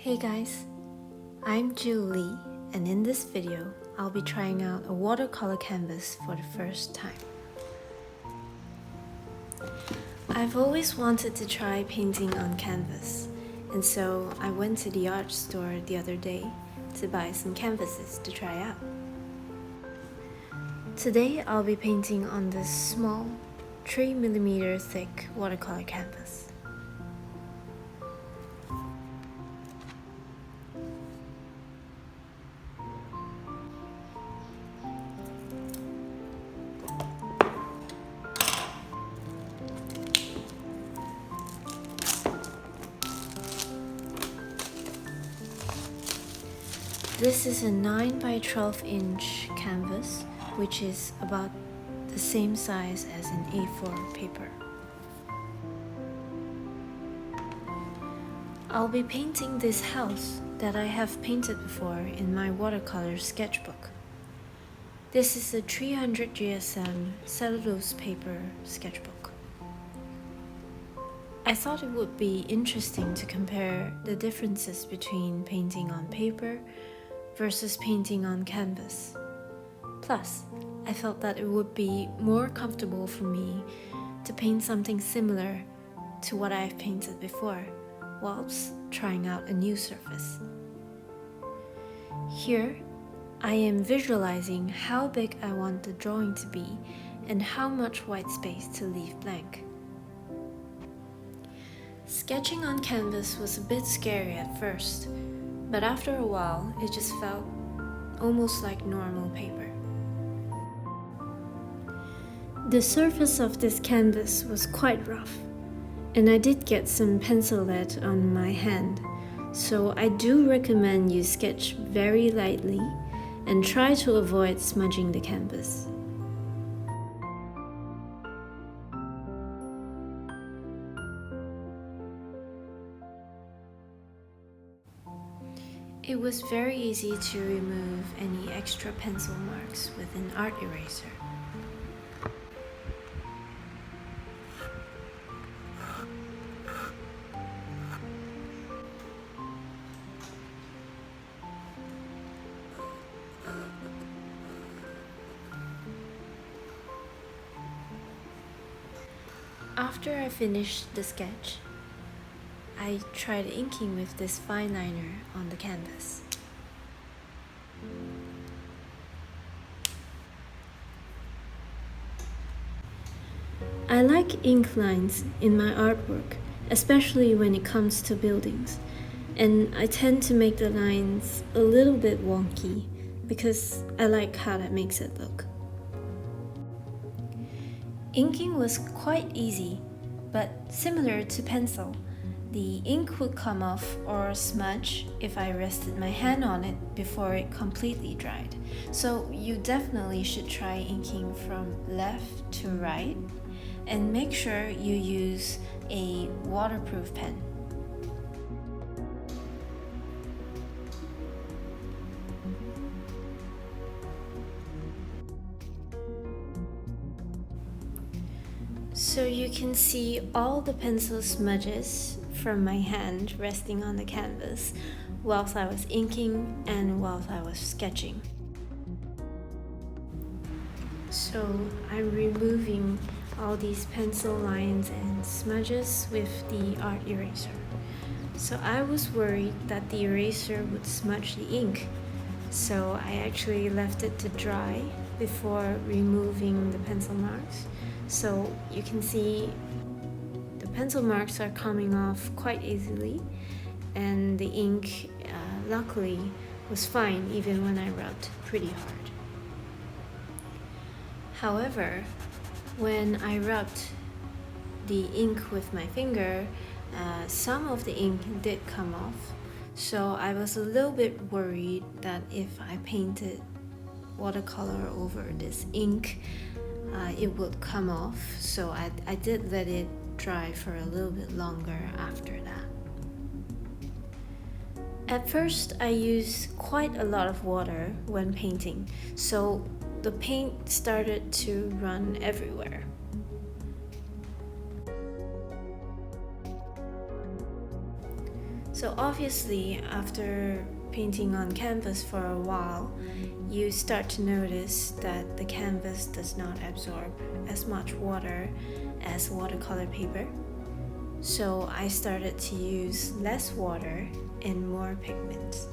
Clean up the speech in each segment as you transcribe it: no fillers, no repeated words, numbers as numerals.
Hey guys, I'm JilLee, and in this video, I'll be trying out a watercolor canvas for the first time. I've always wanted to try painting on canvas, and so I went to the art store the other day to buy some canvases to try out. Today, I'll be painting on this small 3mm thick watercolor canvas. This is a 9 by 12 inch canvas, which is about the same size as an A4 paper. I'll be painting this house that I have painted before in my watercolor sketchbook. This is a 300 GSM cellulose paper sketchbook. I thought it would be interesting to compare the differences between painting on paper versus painting on canvas. Plus, I felt that it would be more comfortable for me to paint something similar to what I've painted before, whilst trying out a new surface. Here, I am visualizing how big I want the drawing to be and how much white space to leave blank. Sketching on canvas was a bit scary at first, but after a while, it just felt almost like normal paper. The surface of this canvas was quite rough, and I did get some pencil lead on my hand, so I do recommend you sketch very lightly and try to avoid smudging the canvas. It was very easy to remove any extra pencil marks with an art eraser. After I finished the sketch, I tried inking with this fine liner on the canvas. I like ink lines in my artwork, especially when it comes to buildings, and I tend to make the lines a little bit wonky because I like how that makes it look. Inking was quite easy, but similar to pencil. The ink would come off or smudge if I rested my hand on it before it completely dried. So you definitely should try inking from left to right, and make sure you use a waterproof pen. So you can see all the pencil smudges from my hand resting on the canvas whilst I was inking and whilst I was sketching. So I'm removing all these pencil lines and smudges with the art eraser. So I was worried that the eraser would smudge the ink, so I actually left it to dry before removing the pencil marks. So you can see the pencil marks are coming off quite easily, and the ink luckily was fine even when I rubbed pretty hard. However, when I rubbed the ink with my finger, some of the ink did come off, so I was a little bit worried that if I painted watercolor over this ink, it would come off, so I did let it dry for a little bit longer after that. At first, I used quite a lot of water when painting, so the paint started to run everywhere. So obviously, after painting on canvas for a while, you start to notice that the canvas does not absorb as much water as watercolor paper. So I started to use less water and more pigments.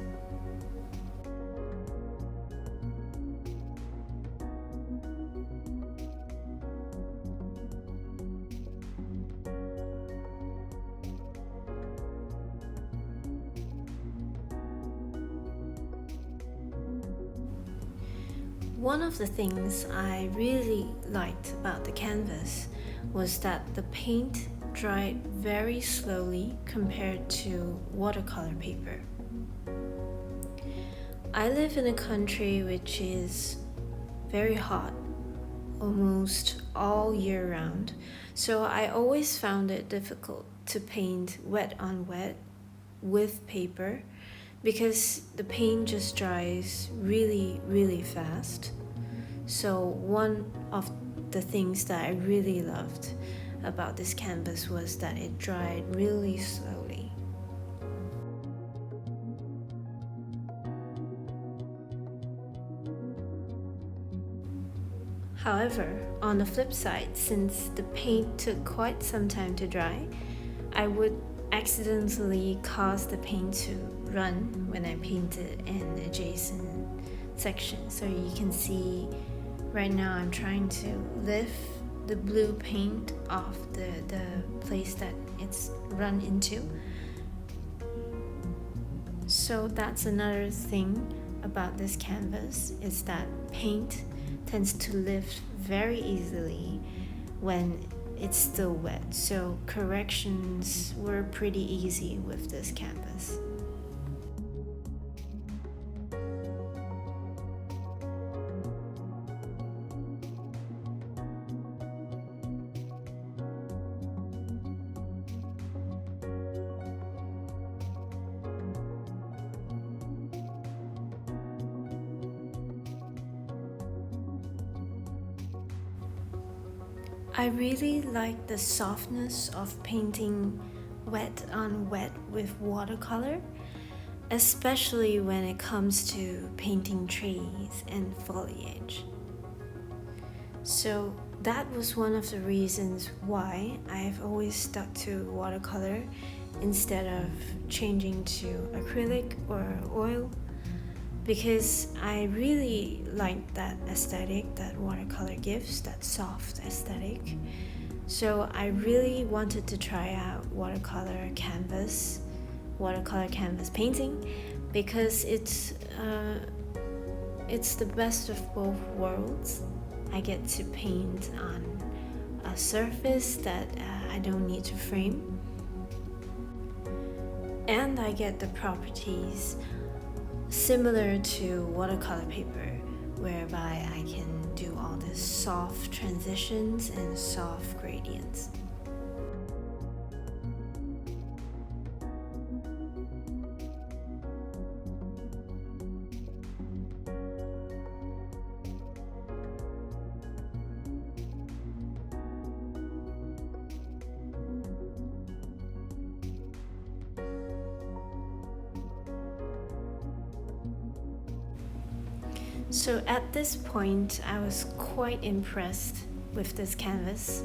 One of the things I really liked about the canvas was that the paint dried very slowly compared to watercolor paper. I live in a country which is very hot almost all year round, so I always found it difficult to paint wet on wet with paper because the paint just dries really fast. So one of the things that I really loved about this canvas was that it dried really slowly. However, on the flip side, since the paint took quite some time to dry, I would accidentally cause the paint to run when I painted an adjacent section. So you can see right now I'm trying to lift the blue paint off the place that it's run into. So that's another thing about this canvas, is that paint tends to lift very easily when it's still wet. So corrections were pretty easy with this canvas. I really like the softness of painting wet on wet with watercolor, especially when it comes to painting trees and foliage. So that was one of the reasons why I've always stuck to watercolor instead of changing to acrylic or oil, because I really like that aesthetic that watercolor gives, that soft aesthetic. So I really wanted to try out watercolor canvas painting, because it's the best of both worlds. I get to paint on a surface that I don't need to frame, and I get the properties similar to watercolor paper, whereby I can do all these soft transitions and soft gradients. So at this point, I was quite impressed with this canvas.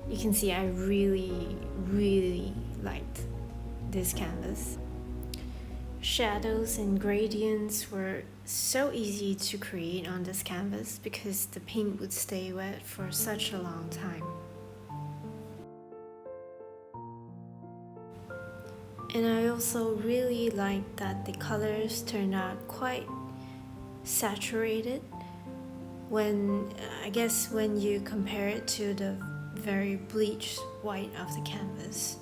You can see I really liked this canvas. Shadows and gradients were so easy to create on this canvas because the paint would stay wet for such a long time. And I also really liked that the colors turned out quite saturated when you compare it to the very bleached white of the canvas.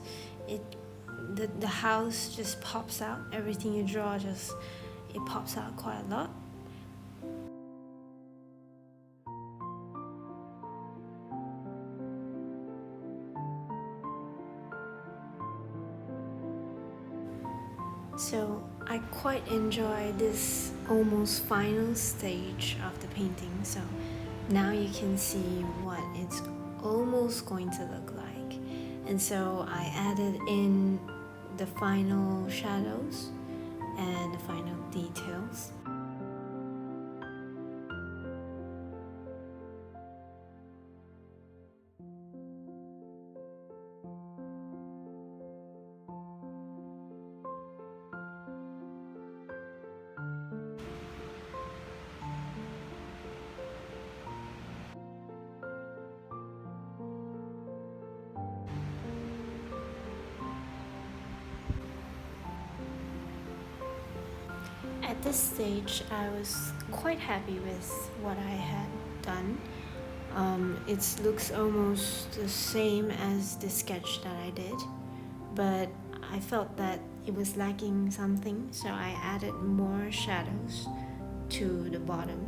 The house just pops out. Everything you draw it pops out quite a lot. So I quite enjoy this almost final stage of the painting. So now you can see what it's almost going to look like. And so I added in the final shadows and the final details. At this stage, I was quite happy with what I had done. It looks almost the same as the sketch that I did, but I felt that it was lacking something, so I added more shadows to the bottom.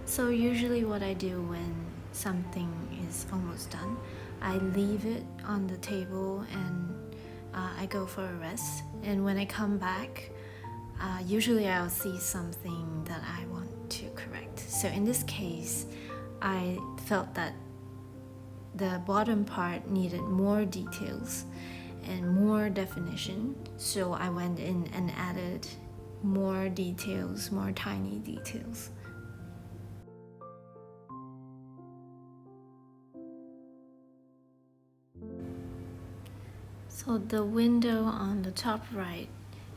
So usually what I do when something is almost done, I leave it on the table and I go for a rest. And when I come back, usually I'll see something that I want to correct. So in this case, I felt that the bottom part needed more details and more definition. So I went in and added more details, more tiny details. So the window on the top right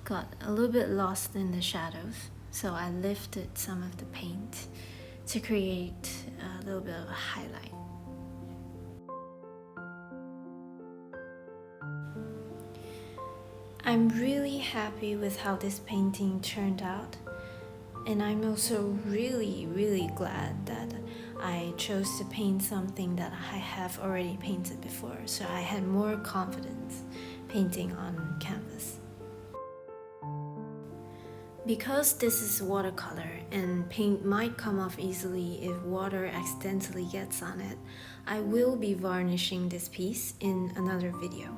got a little bit lost in the shadows, so I lifted some of the paint to create a little bit of a highlight. I'm really happy with how this painting turned out, and I'm also really glad that I chose to paint something that I have already painted before, so I had more confidence painting on canvas. Because this is watercolor and paint might come off easily if water accidentally gets on it, I will be varnishing this piece in another video.